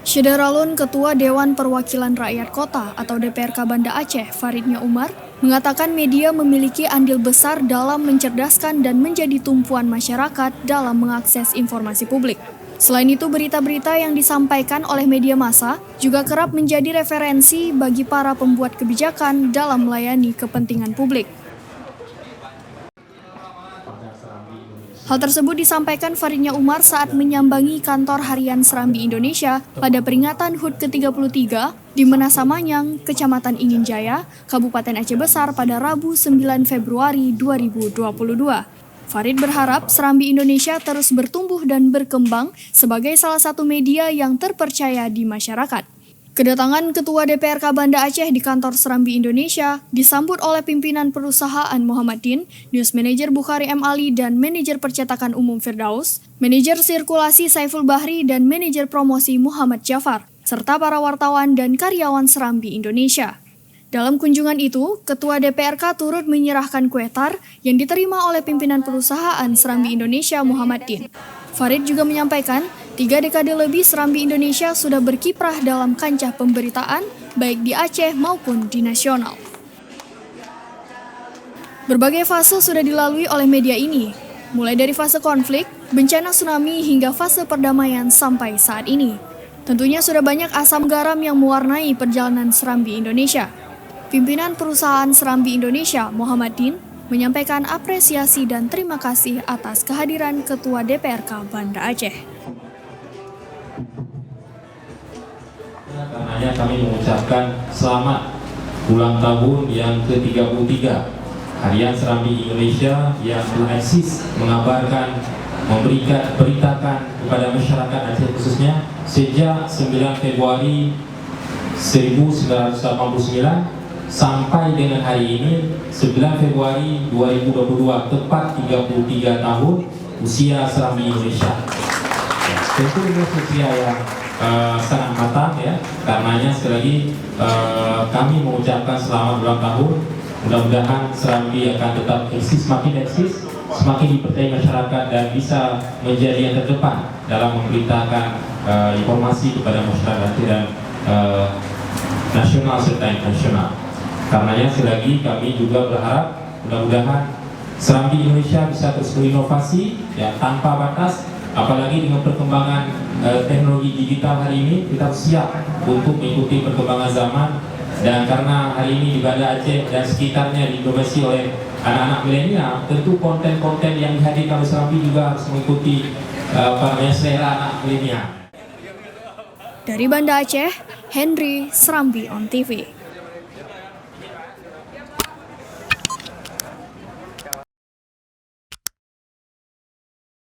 Syederalun Ketua Dewan Perwakilan Rakyat Kota atau DPRK Banda Aceh, Faridnya Umar, mengatakan media memiliki andil besar dalam mencerdaskan dan menjadi tumpuan masyarakat dalam mengakses informasi publik. Selain itu, berita-berita yang disampaikan oleh media massa juga kerap menjadi referensi bagi para pembuat kebijakan dalam melayani kepentingan publik. Hal tersebut disampaikan Faridnya Umar saat menyambangi kantor harian Serambi Indonesia pada peringatan HUT ke-33 di Menasamanyang, Kecamatan Inginjaya, Kabupaten Aceh Besar pada Rabu 9 Februari 2022. Farid berharap Serambi Indonesia terus bertumbuh dan berkembang sebagai salah satu media yang terpercaya di masyarakat. Kedatangan Ketua DPRK Banda Aceh di kantor Serambi Indonesia disambut oleh pimpinan perusahaan Muhammad Din, News Manager Bukhari M. Ali dan Manajer Percetakan Umum Firdaus, Manajer Sirkulasi Saiful Bahri dan Manajer Promosi Muhammad Jafar, serta para wartawan dan karyawan Serambi Indonesia. Dalam kunjungan itu, Ketua DPRK turut menyerahkan kue tar yang diterima oleh pimpinan perusahaan Serambi Indonesia Muhammad Din. Farid juga menyampaikan, 3 dekade lebih Serambi Indonesia sudah berkiprah dalam kancah pemberitaan, baik di Aceh maupun di nasional. Berbagai fase sudah dilalui oleh media ini, mulai dari fase konflik, bencana tsunami hingga fase perdamaian sampai saat ini. Tentunya sudah banyak asam garam yang mewarnai perjalanan Serambi Indonesia. Pimpinan perusahaan Serambi Indonesia, Muhammad Din, menyampaikan apresiasi dan terima kasih atas kehadiran Ketua DPRK Banda Aceh. Karenanya kami mengucapkan selamat ulang tahun yang ke-33 Harian Serambi Indonesia yang telah eksis mengabarkan, beritakan kepada masyarakat Aceh khususnya sejak 9 Februari 1989 sampai dengan hari ini 9 Februari 2022, tepat 33 tahun usia Serambi Indonesia. Tentu ini usia yang sangat matang ya. Karenanya sekali lagi kami mengucapkan selamat ulang tahun. Mudah-mudahan Serambi akan tetap eksis, semakin eksis, semakin dipercayai masyarakat dan bisa menjadi yang terdepan dalam memberitakan informasi kepada masyarakat dan nasional serta internasional. Karenanya sekali lagi kami juga berharap mudah-mudahan Serambi Indonesia bisa terus berinovasi ya, tanpa batas, apalagi dengan perkembangan teknologi digital hari ini kita siap untuk mengikuti perkembangan zaman. Dan karena hari ini di Banda Aceh dan sekitarnya didominasi oleh anak-anak milenial, tentu konten-konten yang dihadirkan oleh Serambi juga harus mengikuti selera anak milenial. Dari Banda Aceh, Henry, Serambi On TV.